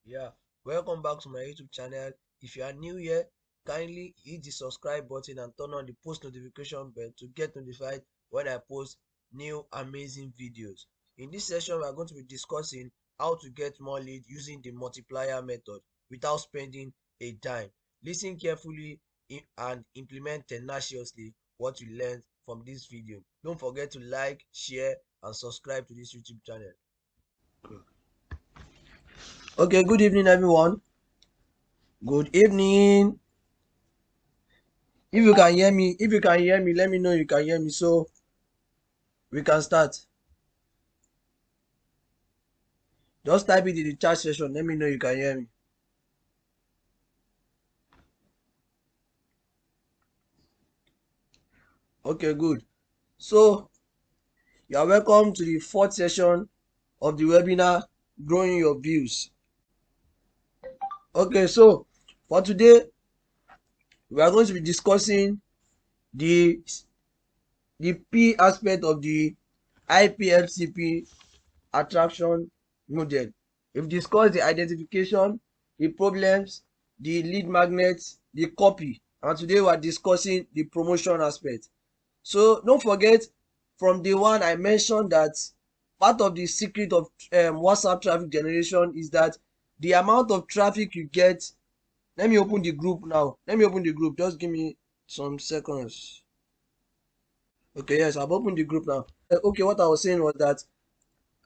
Yeah, welcome back to my YouTube channel. If you are new here, kindly hit the subscribe button and turn on the post notification bell to get notified when I post new amazing videos. In this session, we are going to be discussing how to get more lead using the multiplier method without spending a dime. Listen carefully and implement tenaciously what you learned from this video. Don't forget to like, share, and subscribe to this YouTube channel. Okay, good evening, everyone. Good evening. If you can hear me, let me know you can hear me so we can start. Just type it in the chat section. Let me know you can hear me. Okay, good. So you are welcome to the fourth session of the webinar, Growing Your Views. Okay, so for today, we are going to be discussing the the P aspect of the IPFCP attraction model. We've discussed the identification, the problems, the lead magnets, the copy, and today we are discussing the promotion aspect. So don't forget, from day one I mentioned that part of the secret of WhatsApp traffic generation is that the amount of traffic you get. Let me open the group now. Let me open the group. Just give me some seconds. Okay, yes, I've opened the group now. Okay, what I was saying was that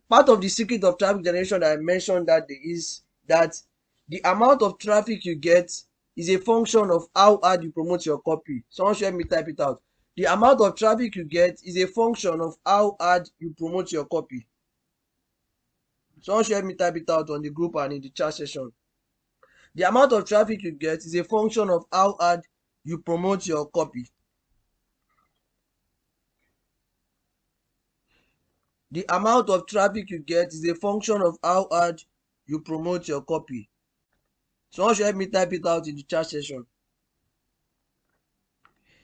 part of the secret of traffic generation that I mentioned that day is that the amount of traffic you get is a function of how hard you promote your copy. Someone should help me type it out. The amount of traffic you get is a function of how hard you promote your copy. Someone should help me type it out on the group and in the chat session. The amount of traffic you get is a function of how hard you promote your copy. The amount of traffic you get is a function of how hard you promote your copy. Someone should help me type it out in the chat session.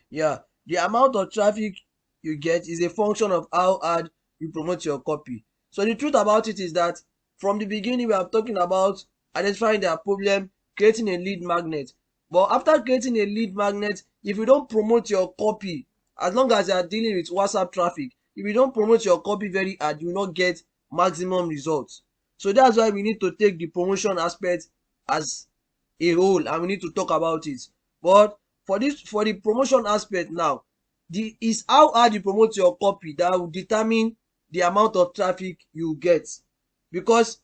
Yeah, the amount of traffic you get is a function of how hard you promote your copy. So the truth about it is that from the beginning we are talking about identifying their problem, creating a lead magnet. But after creating a lead magnet, if you don't promote your copy, as long as you are dealing with WhatsApp traffic, if you don't promote your copy very hard, you will not get maximum results. So that's why we need to take the promotion aspect as a whole and we need to talk about it. But for the promotion aspect now, the is how hard you promote your copy that will determine the amount of traffic you get, because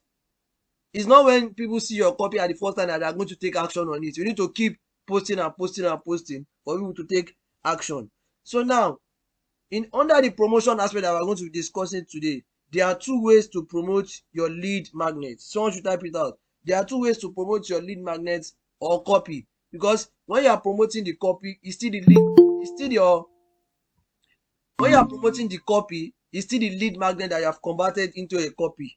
it's not when people see your copy at the first time that they are going to take action on it. You need to keep posting and posting and posting for people to take action. So now, in under the promotion aspect that we're going to be discussing today, there are two ways to promote your lead magnet. Someone should type it out. There are two ways to promote your lead magnet or copy, because when you are promoting the copy, it's still the lead, it's still your when you are promoting the copy, it's still the lead magnet that you have converted into a copy.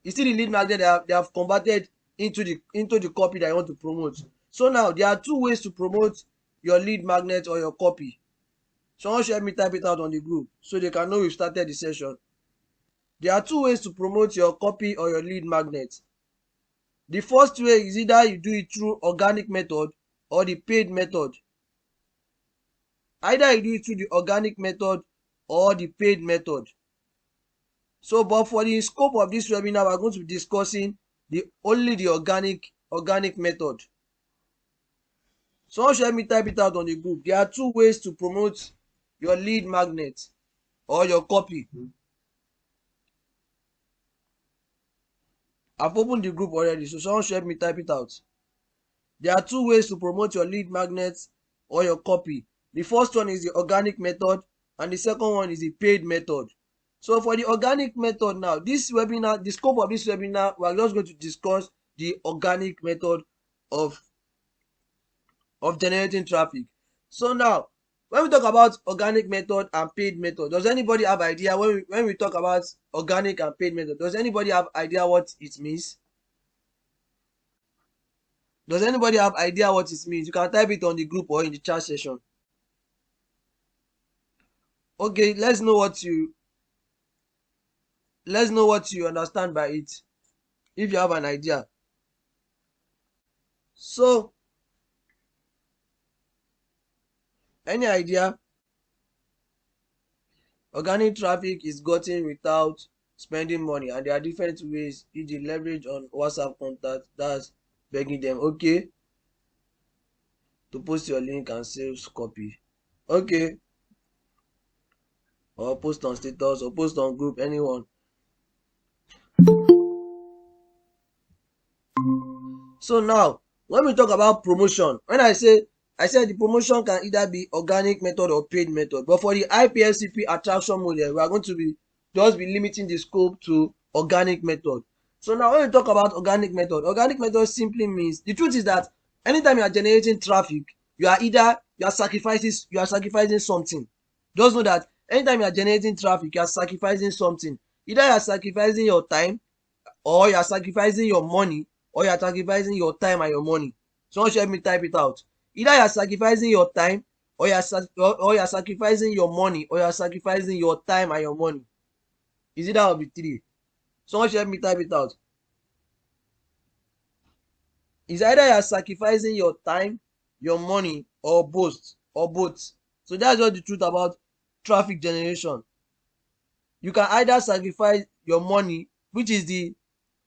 It's still the lead magnet that they have converted into the copy that you want to promote. So now there are two ways to promote your lead magnet or your copy. Someone should help me type it out on the group so they can know we've started the session. There are two ways to promote your copy or your lead magnet. The first way is either you do it through organic method or the paid method. Either you do it through the organic method or the paid method. So, but for the scope of this webinar, we're going to be discussing only the organic method. Someone should help me type it out on the group. There are two ways to promote your lead magnet or your copy. I've opened the group already, so someone should help me type it out. There are two ways to promote your lead magnet or your copy. The first one is the organic method and the second one is the paid method. So for the organic method now, this webinar, the scope of this webinar, we are just going to discuss the organic method of generating traffic. So now, when we talk about organic method and paid method, does anybody have idea when we talk about organic and paid method? Does anybody have idea what it means? Does anybody have idea what it means? You can type it on the group or in the chat session. Okay, let's know what you understand by it. if you have an idea. So any idea? Organic traffic is gotten without spending money, and there are different ways, e.g. leverage on WhatsApp contact, that's begging them, okay, to post your link and save copy. Okay, or post on status or post on group, anyone. So now, when we talk about promotion, when I said the promotion can either be organic method or paid method, but for the IPFCP attraction model, we are going to be just be limiting the scope to organic method. So now when we talk about organic method simply means, the truth is that anytime you are generating traffic, you are sacrificing something. Just know that anytime you are generating traffic, you are sacrificing something. Either you are sacrificing your time, or you are sacrificing your money, or you are sacrificing your time and your money. Someone should help me type it out. Either you are sacrificing your time, or you are sacrificing your money, or you are sacrificing your time and your money. Is it that of the three? Someone should help me type it out. It's either you are sacrificing your time, your money, or both, So that's just the truth about traffic generation. You can either sacrifice your money, which is the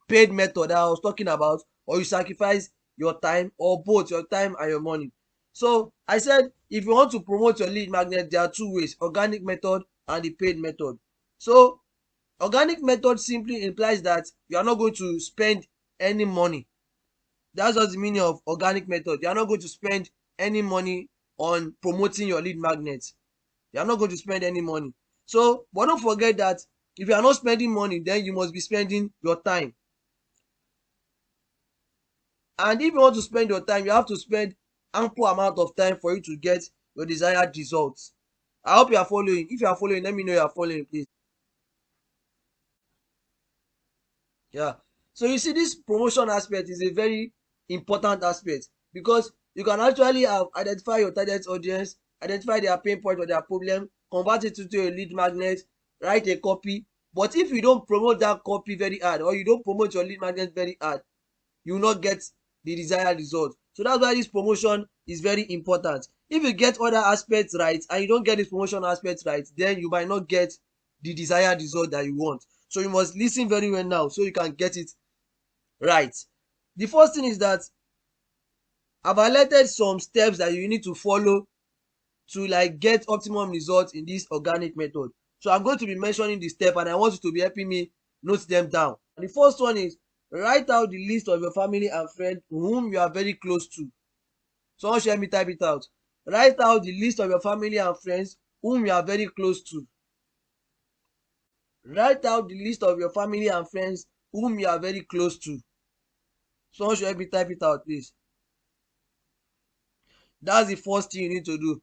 paid method that I was talking about, or you sacrifice your time, or both, your time and your money. So I said, if you want to promote your lead magnet, there are two ways: organic method and the paid method. So organic method simply implies that you are not going to spend any money. That's just the meaning of organic method. You are not going to spend any money on promoting your lead magnet. You are not going to spend any money. So, but don't forget that if you are not spending money, then you must be spending your time. And if you want to spend your time, you have to spend ample amount of time for you to get your desired results. I hope you are following. If you are following, let me know you are following, please. Yeah. So you see, this promotion aspect is a very important aspect, because you can actually identify your target audience, identify their pain point or their problem, convert it into a lead magnet, write a copy. But if you don't promote that copy very hard, or you don't promote your lead magnet very hard, you will not get the desired result. So that's why this promotion is very important. If you get other aspects right and you don't get this promotion aspect right, then you might not get the desired result that you want. So you must listen very well now so you can get it right. The first thing is that I've highlighted some steps that you need to follow to like get optimum results in this organic method. So I'm going to be mentioning the step, and I want you to be helping me note them down. The first one is, write out the list of your family and friends whom you are very close to. Someone should help me type it out. Write out the list of your family and friends whom you are very close to. Write out the list of your family and friends whom you are very close to. Someone should help me type it out, please. That's the first thing you need to do.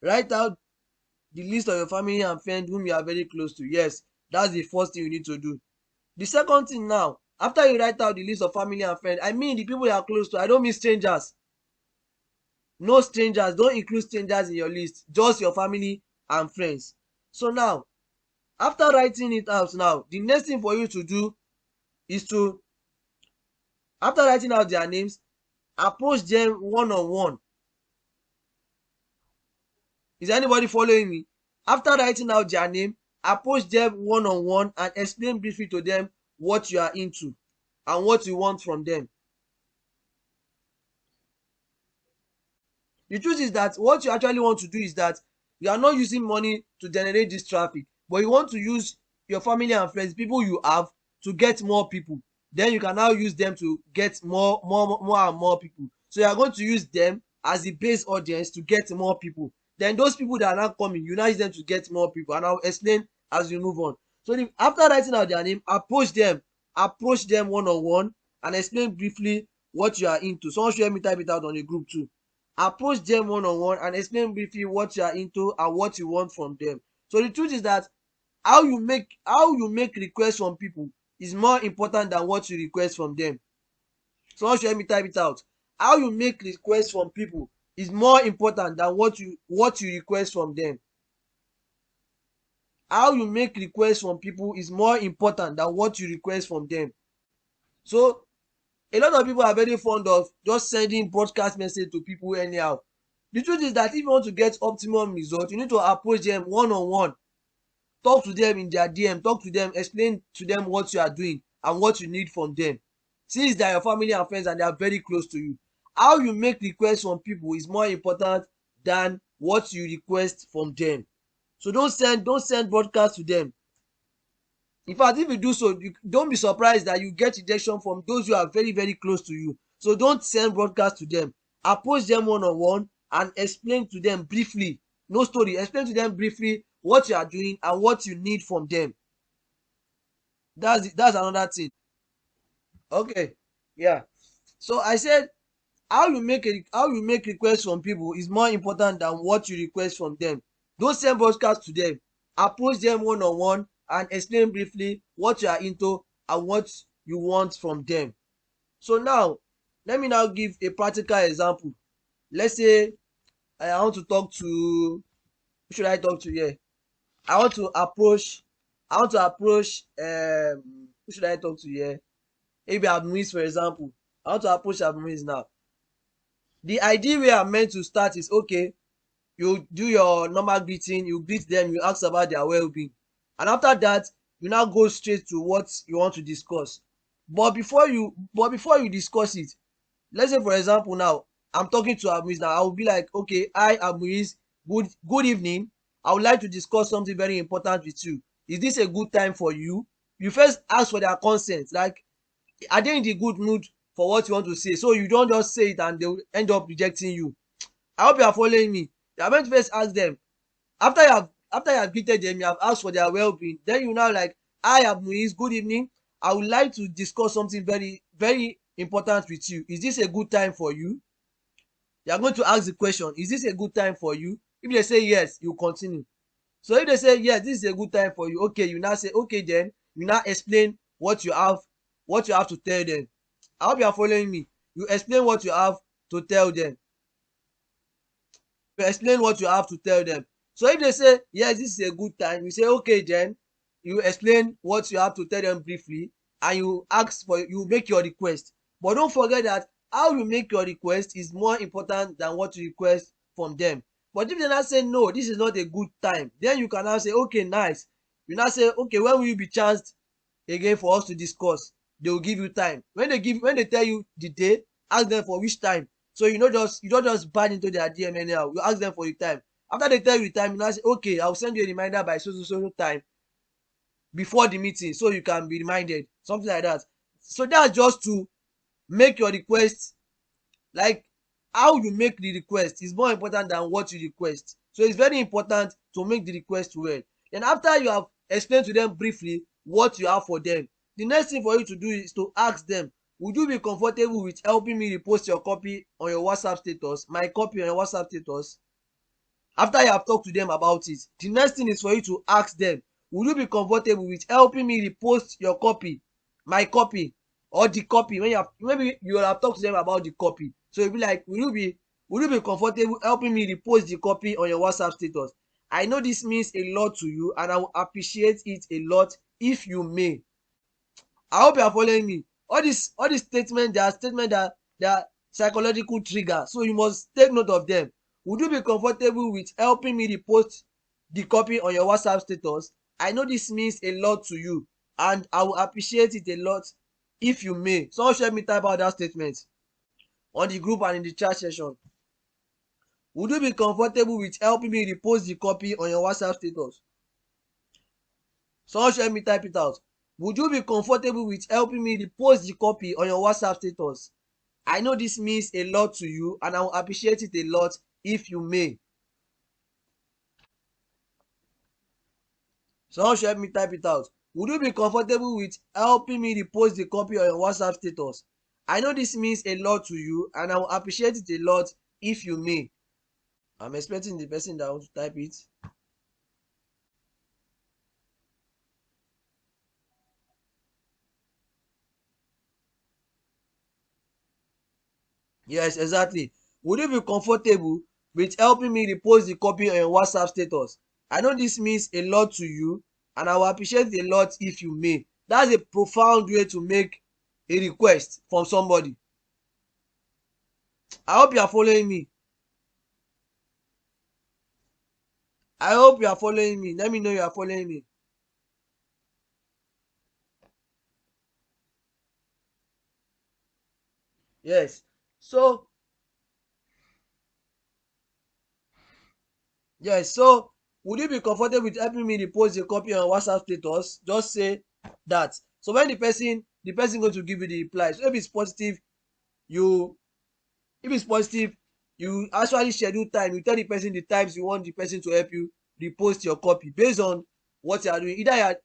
Write out the list of your family and friends whom you are very close to. Yes, that's the first thing you need to do. The second thing now, after you write out the list of family and friends, I mean the people you are close to. I don't mean strangers. No strangers. Don't include strangers in your list. Just your family and friends. So now, after writing it out now, the next thing for you to do is to, after writing out their names, approach them one on one. Is anybody following me? After writing out their name, approach them one on one and explain briefly to them what you are into and what you want from them. The truth is that what you actually want to do is that you are not using money to generate this traffic, but you want to use your family and friends, people you have, to get more people. Then you can now use them to get more and more people. So you are going to use them as the base audience to get more people. Then those people that are now coming, you now use them to get more people. And I'll explain as we move on. So after writing out their name, approach them one on one and explain briefly what you are into. Someone should help me type it out on the group too. Approach them one on one and explain briefly what you are into and what you want from them. So the truth is that how you make requests from people is more important than what you request from them. Someone should help me type it out. How you make requests from people is more important than what you request from them. How you make requests from people is more important than what you request from them. So a lot of people are very fond of just sending broadcast message to people anyhow. The truth is that if you want to get optimum result, you need to approach them one on one, talk to them in their DM, talk to them, explain to them what you are doing and what you need from them. Since they are your family and friends and they are very close to you, how you make requests from people is more important than what you request from them. So don't send broadcast to them. In fact, if you do so, you don't be surprised that you get rejection from those who are very very close to you. So don't send broadcast to them. Approach them one on one and explain to them briefly, no story, explain to them briefly what you are doing and what you need from them. That's another thing. Okay, yeah. So I said how you make requests from people is more important than what you request from them. Don't send broadcast to them. Approach them one on one and explain briefly what you are into and what you want from them. So now, let me now give a practical example. Let's say I want to talk to, who should I talk to here? I want to approach who should I talk to here? Maybe Abdus, for example. I want to approach Abdus now. The idea we are meant to start is, okay, you do your normal greeting, you greet them, you ask about their well-being, and after that you now go straight to what you want to discuss. But before you discuss it, let's say for example now I'm talking to Amuiz now. I will be like, okay, hi Amuiz, good evening. I would like to discuss something very important with you. Is this a good time for you? You first ask for their consent, like, are they in the good mood for what you want to say? So you don't just say it and they will end up rejecting you. I hope you are following me. You are meant to first ask them. After you have greeted them, you have asked for their well-being. Then you now like, hi Abdus, good evening. I would like to discuss something very very important with you. Is this a good time for you? You are going to ask the question, is this a good time for you? If they say yes, you continue. So if they say yes, this is a good time for you, okay, you now say okay, then you now explain what you have to tell them. I hope you are following me. You explain what you have to tell them. You explain what you have to tell them. So if they say yes, this is a good time, you say okay, then you explain what you have to tell them briefly and you make your request. But don't forget that how you make your request is more important than what you request from them. But if they now say no, this is not a good time, then you can now say okay, nice. You now say okay, when will you be chanced again for us to discuss? They will give you time. When they tell you the day, ask them for which time. So you don't just ban into their DM anyhow. You ask them for the time. After they tell you the time, you now say okay, I will send you a reminder by so time before the meeting so you can be reminded, something like that. So that's just to make your request. Like, how you make the request is more important than what you request. So it's very important to make the request well. Then after you have explained to them briefly what you have for them, the next thing for you to do is to ask them, would you be comfortable with helping me repost your copy on your WhatsApp status, my copy on your WhatsApp status? After you have talked to them about it, the next thing is for you to ask them, would you be comfortable with helping me repost your copy, my copy, or the copy? When maybe you will have talked to them about the copy, so you'll be like, would you be comfortable helping me repost the copy on your WhatsApp status? I know this means a lot to you and I will appreciate it a lot if you may. I hope you are following me. All these statements, they are statements that they are psychological trigger, so you must take note of them. Would you be comfortable with helping me repost the copy on your WhatsApp status? I know this means a lot to you and I will appreciate it a lot if you may. Someone should help me type out that statement on the group and in the chat session. Would you be comfortable with helping me repost the copy on your WhatsApp status? Someone should help me type it out. Would you be comfortable with helping me repost the copy on your WhatsApp status? I know this means a lot to you and I will appreciate it a lot if you may. Someone should help me type it out. Would you be comfortable with helping me repost the copy on your WhatsApp status? I know this means a lot to you and I will appreciate it a lot if you may. I'm expecting the person that wants to type it. Yes, exactly. Would you be comfortable with helping me repost the copy on your WhatsApp status? I know this means a lot to you and I will appreciate it a lot if you may. That's a profound way to make a request from somebody. I hope you are following me. I hope you are following me. Let me know you are following me. Yes. So, yes. So, would you be comfortable with helping me repost a copy on WhatsApp status? Just say that. So when the person going to give you the reply. So you if it's positive, you actually schedule time. You tell the person the times you want the person to help you repost your copy based on what you are doing. Either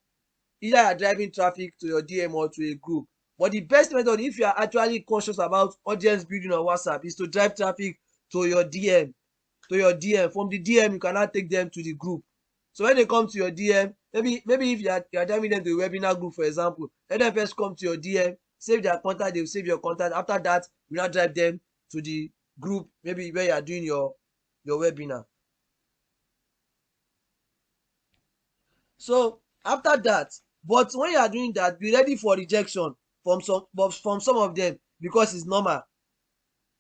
you are driving traffic to your DM or to a group. But the best method, if you are actually conscious about audience building on WhatsApp, is to drive traffic to your DM. From the DM, you cannot take them to the group. So when they come to your DM, maybe if you are driving them to a webinar group, for example, let them first come to your DM, save their contact, they will save your contact. After that, you now drive them to the group, maybe where you are doing your webinar. So after that, but when you are doing that, be ready for rejection from some of them, because it's normal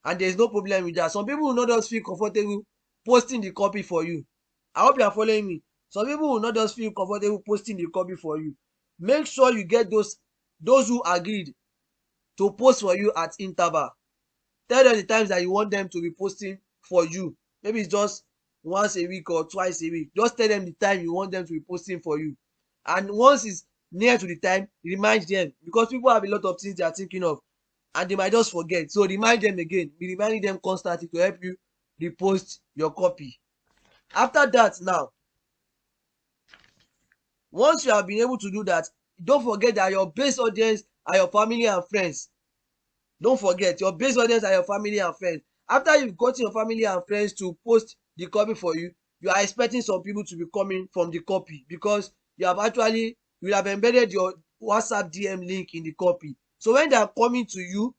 and there is no problem with that. Some people will not just feel comfortable posting the copy for you. I hope you are following me. Some people will not just feel comfortable posting the copy for you. Make sure you get those who agreed to post for you at interval. Tell them the times that you want them to be posting for you. Maybe it's just once a week or twice a week. Just tell them the time you want them to be posting for you. And once it's near to the time, remind them, because people have a lot of things they are thinking of and they might just forget. So remind them again. Be reminding them constantly to help you repost your copy. After that, now, once you have been able to do that, don't forget that your base audience are your family and friends. Don't forget, your base audience are your family and friends. After you've gotten your family and friends to post the copy for you, you are expecting some people to be coming from the copy, because you have embedded your WhatsApp DM link in the copy. So when they are coming to you,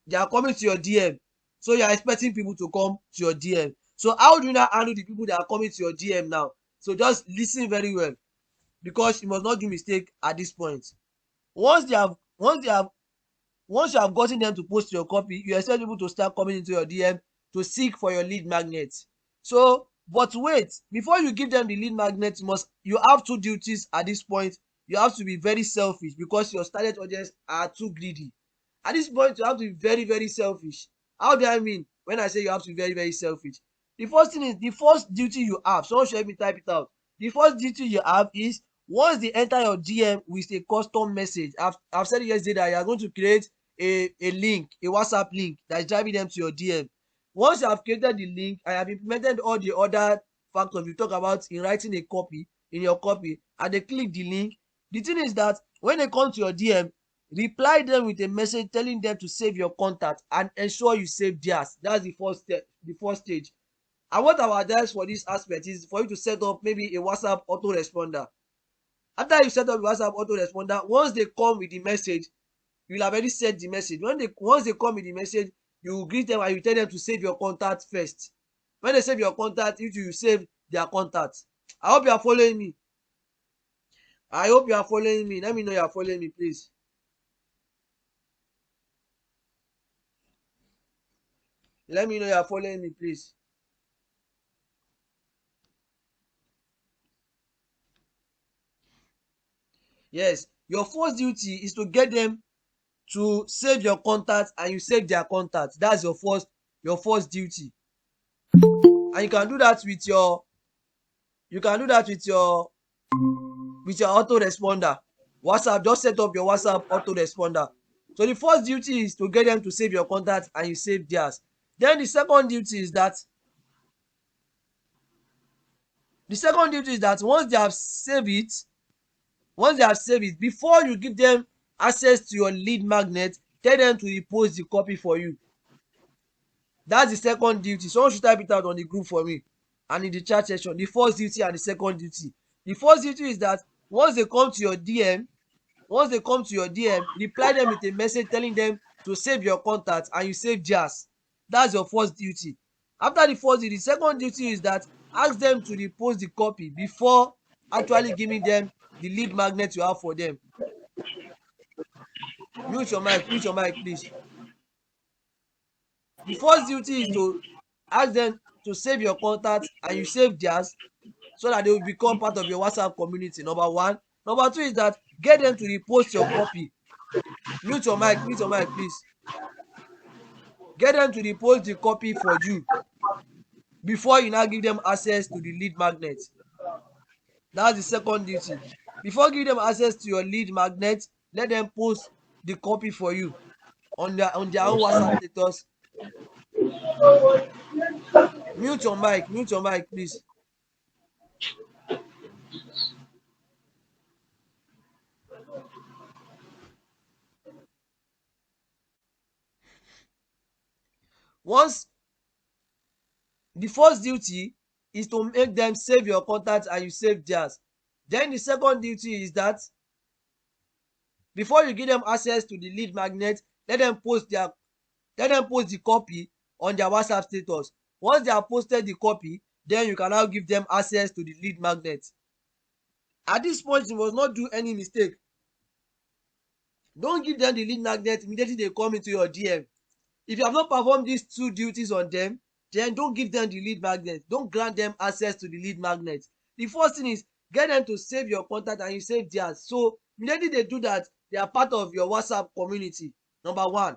they are coming to your DM. So you are expecting people to come to your DM. So how do you now handle the people that are coming to your DM now? So just listen very well, because you must not do mistake at this point. Once they have once they have once you have gotten them to post your copy, you expect people to start coming into your DM to seek for your lead magnet. So, but wait, before you give them the lead magnet, you have two duties at this point. You have to be very selfish, because your target audience are too greedy. At this point, you have to be very, very selfish. How do I mean when I say you have to be very, very selfish? The first thing is, the first duty you have, someone should help me type it out. The first duty you have is, once they enter your DM with a custom message, I've said it yesterday that you are going to create a link, a WhatsApp link that is driving them to your DM. Once you have created the link and have implemented all the other factors we talk about in writing a copy, in your copy, and they click the link, the thing is that when they come to your DM, reply them with a message telling them to save your contact and ensure you save theirs. That's the first step, the first stage. And what our advice for this aspect is for you to set up maybe a WhatsApp autoresponder. After you set up a WhatsApp autoresponder, once they come with the message, you will have already set the message. Once they come with the message, you will greet them and you tell them to save your contact first. When they save your contact, you save their contact. I hope you are following me. I hope you are following me. Let me know you are following me, please. Let me know you are following me, please. Yes, your first duty is to get them to save your contact and you save their contact. That's your first duty. And you can do that with your autoresponder. WhatsApp, just set up your WhatsApp autoresponder. So the first duty is to get them to save your contact and you save theirs. Then the second duty is that once they have saved it, before you give them access to your lead magnet, tell them to repost the copy for you. That's the second duty. Someone should type it out on the group for me and in the chat section. The first duty and the second duty. The first duty is that once they come to your DM, reply them with a message telling them to save your contact and you save theirs. That's your first duty. After the first duty, the second duty is that ask them to repost the copy before actually giving them the lead magnet you have for them. Mute your mic, please. The first duty is to ask them to save your contacts and you save theirs so that they will become part of your WhatsApp community. Number one. Number two is that get them to repost your copy. Mute your mic, please. Get them to repost the copy for you before you now give them access to the lead magnet. That's the second duty. Before giving them access to your lead magnet, let them post the copy for you on their own WhatsApp status. Mute your mic, please. Once the first duty is to make them save your contact and you save theirs. Then the second duty is that before you give them access to the lead magnet, let them post the copy on their WhatsApp status. Once they have posted the copy, then you can now give them access to the lead magnet. At this point, you must not do any mistake. Don't give them the lead magnet immediately they come into your DM. If you have not performed these two duties on them, then don't give them the lead magnet. Don't grant them access to the lead magnet. The first thing is get them to save your contact and you save theirs. So immediately they do that, they are part of your WhatsApp community. Number one.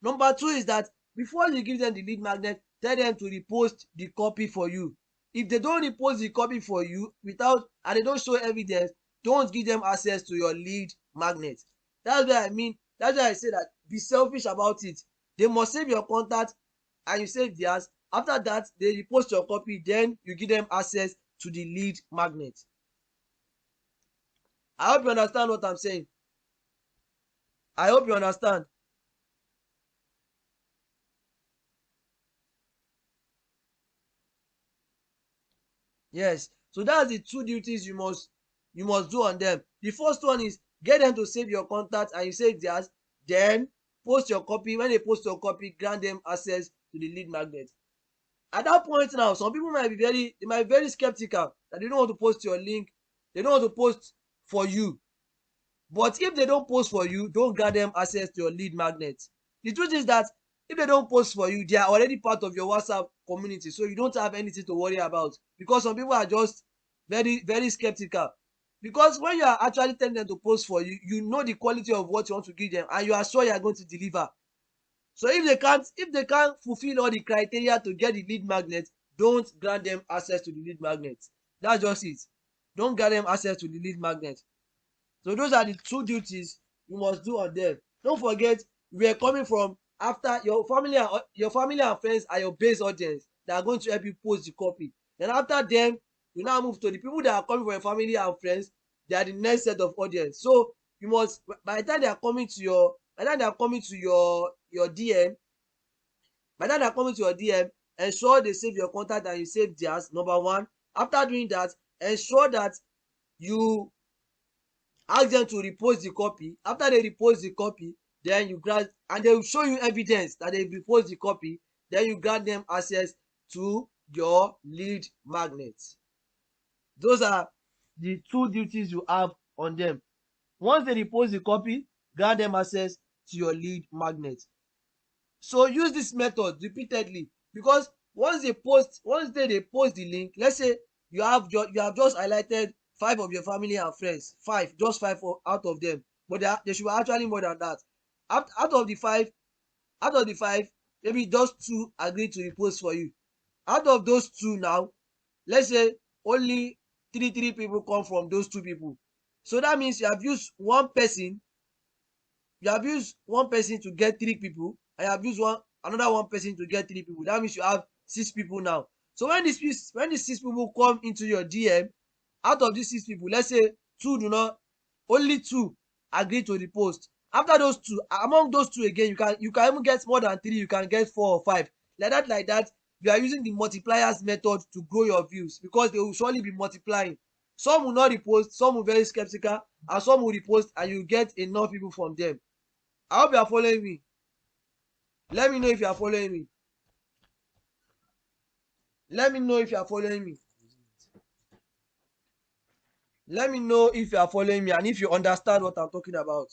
Number two is that before you give them the lead magnet, tell them to repost the copy for you. If they don't repost the copy for you and they don't show evidence, don't give them access to your lead magnet. That's what I mean. That's why I say that be selfish about it. They must save your contact and you save theirs. After that, they repost your copy, then you give them access to the lead magnet. I hope you understand what I'm saying. I hope you understand. Yes. So that's the two duties you must do on them. The first one is get them to save your contact and you save theirs. Then post your copy. When they post your copy, grant them access to the lead magnet. At that point now, some people might be very skeptical that they don't want to post your link. They don't want to post for you. But if they don't post for you, don't grant them access to your lead magnet. The truth is that if they don't post for you, they are already part of your WhatsApp community. So you don't have anything to worry about. Because some people are just very skeptical. Because when you are actually telling them to post for you, you know the quality of what you want to give them and you are sure you are going to deliver. So if they can't fulfill all the criteria to get the lead magnet, don't grant them access to the lead magnet. That's just it. Don't grant them access to the lead magnet. So those are the two duties you must do on them. Don't forget, we are coming from after your family and friends are your base audience that are going to help you post the copy. Then after them, you now move to the people that are coming from your family and friends. They are the next set of audience. So you must, by the time they are coming to your DM, by the time they are coming to your DM, ensure they save your contact and you save theirs. Number one. After doing that, ensure that you ask them to repost the copy. After they repost the copy, then you grant, and they will show you evidence that they repost the copy, then you grant them access to your lead magnet. Those are the two duties you have on them. Once they repost the copy, grant them access to your lead magnet. So use this method repeatedly, because once they post the link, let's say you have just highlighted 5 of your family and friends, just 5 out of them, but there should be actually more than that. Out of the five, maybe just 2 agree to repost for you. Out of those 2 now, let's say only three people come from those 2 people. So that means you have used one person to get 3 people, and you have used another one person to get 3 people. That means you have 6 people now. So when these 6 people come into your DM, out of these 6 people, let's say only 2 agree to the post. After those 2, among those 2 again, you can even get more than 3. You can get 4 or 5. Like that. You are using the multipliers method to grow your views, because they will surely be multiplying. Some will not repost, some will be very skeptical, and some will repost, and you get enough people from them. I hope you are following me. Let me know if you are following me. Let me know if you are following me. Let me know if you are following me and if you understand what I'm talking about.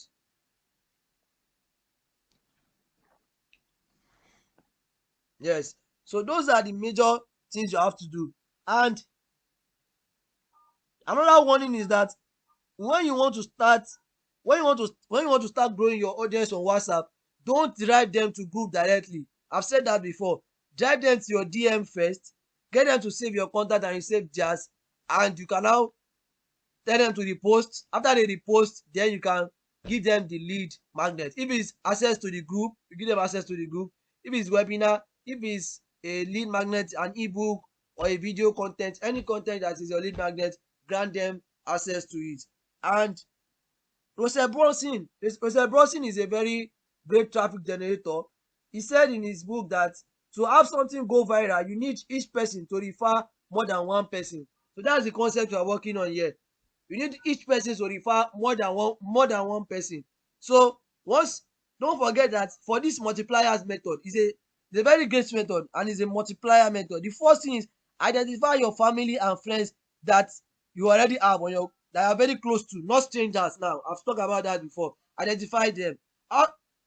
Yes. So those are the major things you have to do. And another warning is that when you want to start when you want to start growing your audience on WhatsApp, don't drive them to group directly. I've said that before. Drive them to your DM first, get them to save your contact and you save theirs, and you can now tell them to repost. After they repost, then you can give them the lead magnet. If it's access to the group, you give them access to the group. If it's webinar, if it's a lead magnet, an ebook or a video content, any content that is your lead magnet, grant them access to it. And Russell Brunson is a very great traffic generator. He said in his book that to have something go viral, you need each person to refer more than one person. So that's the concept we are working on here. You need each person to refer more than one person. So once, don't forget that for this multipliers method is a very great method and is a multiplier method. The first thing is identify your family and friends that you already have on your that are very close to, not strangers. Now I've talked about that before. Identify them.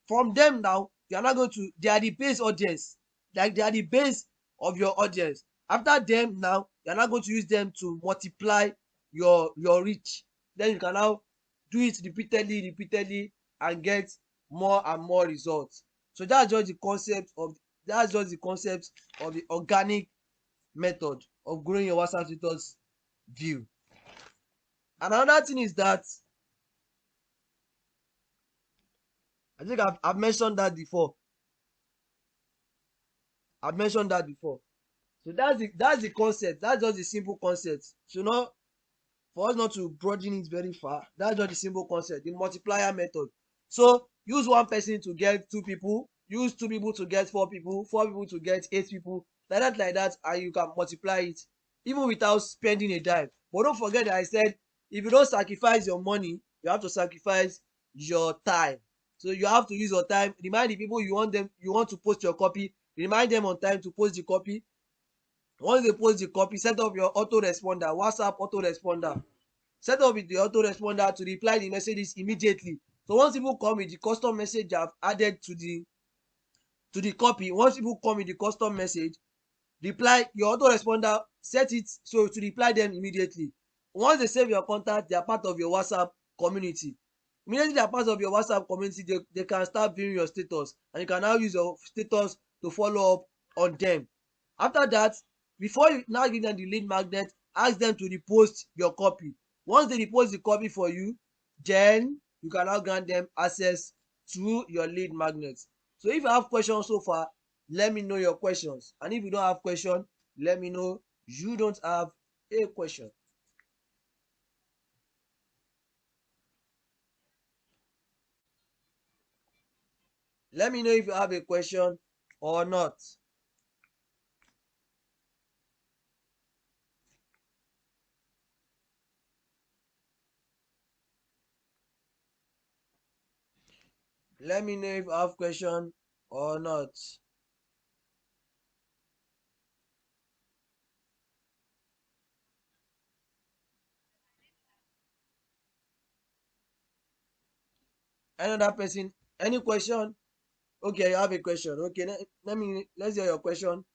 From them now, you are not going to they are the base audience. Like they are the base of your audience. After them now, you are not going to use them to multiply your reach. Then you can now do it repeatedly and get more and more results. So that's just the concept of the organic method of growing your WhatsApp status view. And another thing is that I think I've mentioned that before. So that's the concept. That's just the simple concept. So not for us not to broaden it very far, that's just the simple concept, the multiplier method. So use one person to get two people, use two people to get four people to get eight people, like that, and you can multiply it even without spending a dime. But don't forget that I said if you don't sacrifice your money, you have to sacrifice your time. So you have to use your time. Remind the people you want to post your copy, remind them on time to post the copy. Once they post the copy, set up your autoresponder, WhatsApp autoresponder. Set up with the autoresponder to reply the messages immediately. So once people come with the custom message you have added to the copy, once people come with the custom message, reply your autoresponder, set it so to reply them immediately. Once they save your contact, they are part of your WhatsApp community. Immediately they are part of your WhatsApp community, they can start viewing your status and you can now use your status to follow up on them. After that, before you now give them the lead magnet, ask them to repost your copy. Once they repost the copy for you, then you can now grant them access to your lead magnet. So if you have questions so far, let me know your questions, and if you don't have question, let me know you don't have a question. Let me know if you have a question or not. Let me know if you have question or not. Another person, any question? Okay, you have a question. Okay, let's hear your question.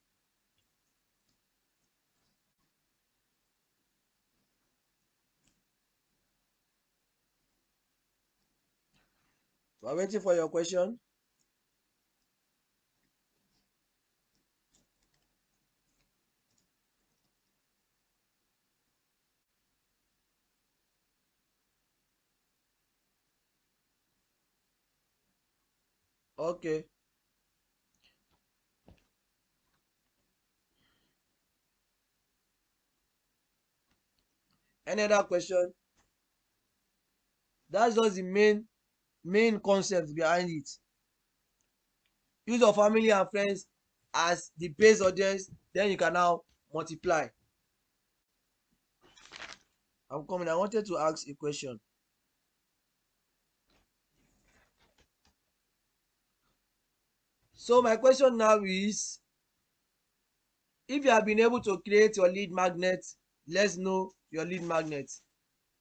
We're waiting for your question. Okay. Any other question? That's just the main concept behind it. Use your family and friends as the base audience, then you can now multiply. I'm coming. I wanted to ask a question. So my question now is, if you have been able to create your lead magnet, let's know your lead magnet.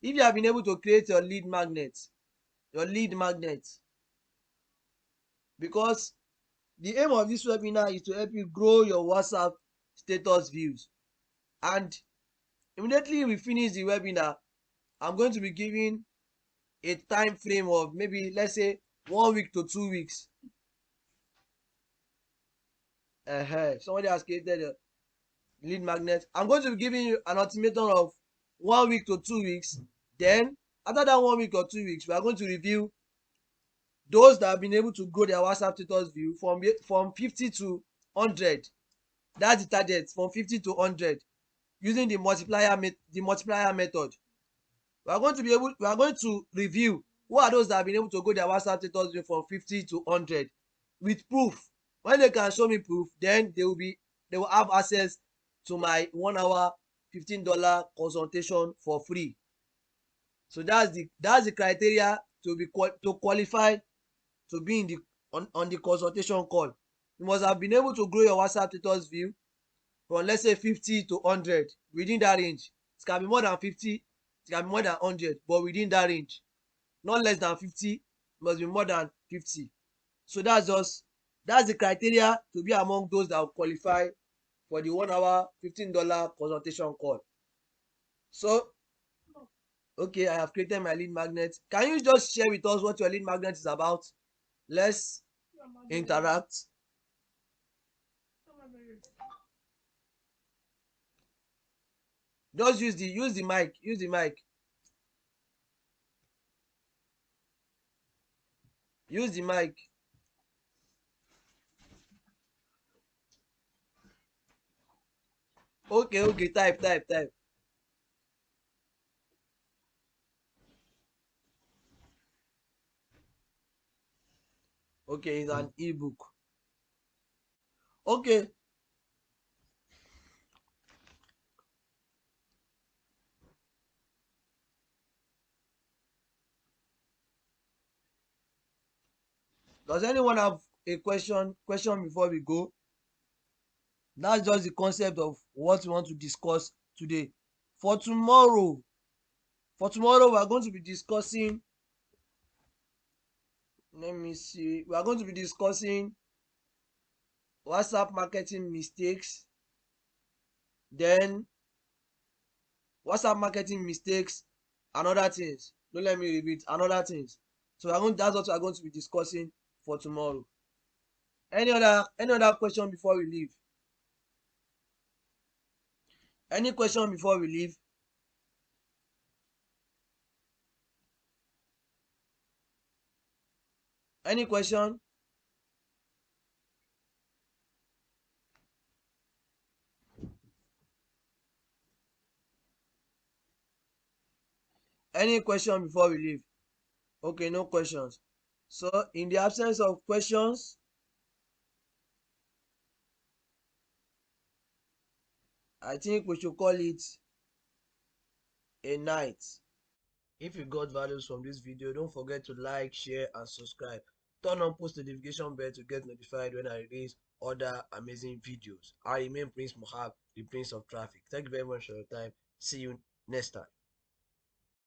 If you have been able to create your lead magnet, because The aim of this webinar is to help you grow your WhatsApp status views. And immediately we finish the webinar, I'm going to be giving a time frame of maybe, let's say, 1 week to 2 weeks. Somebody has created a lead magnet. I'm going to be giving you an ultimatum of 1 week to 2 weeks. Then after that 1 week or 2 weeks, we are going to review those that have been able to grow their WhatsApp status view from 50 to 100. That's the target, from 50 to 100, using the multiplier method. We are going to review who are those that have been able to grow their WhatsApp status view from 50 to 100 with proof. When they can show me proof, then they will have access to my 1 hour $15 consultation for free. So that's the criteria to qualify to be in the on the consultation call. You must have been able to grow your WhatsApp status view from, let's say, 50 to 100, within that range. It can be more than 50, it can be more than 100, but within that range. Not less than 50, it must be more than 50. So that's the criteria to be among those that will qualify for the 1 hour $15 consultation call. So okay, I have created my lead magnet. Can you just share with us what your lead magnet is about? Let's interact. Just use the mic. Use the mic. Use the mic. Okay, type. Okay, it's an ebook. Okay. Does anyone have a question before we go? That's just the concept of what we want to discuss today. For tomorrow, we are going to be discussing, let me see, we are going to be discussing WhatsApp marketing mistakes, then WhatsApp marketing mistakes and other things. Don't let me repeat, and other things. So that's what we are going to be discussing for tomorrow. Any other question before we leave? Any question before we leave? Any question? Any question before we leave? Okay, no questions. So in the absence of questions, I think we should call it a night. If you got values from this video, don't forget to like, share and subscribe. Turn on post notification bell to get notified when I release other amazing videos. I remain Prince Mohab, the Prince of Traffic. Thank you very much for your time. See you next time.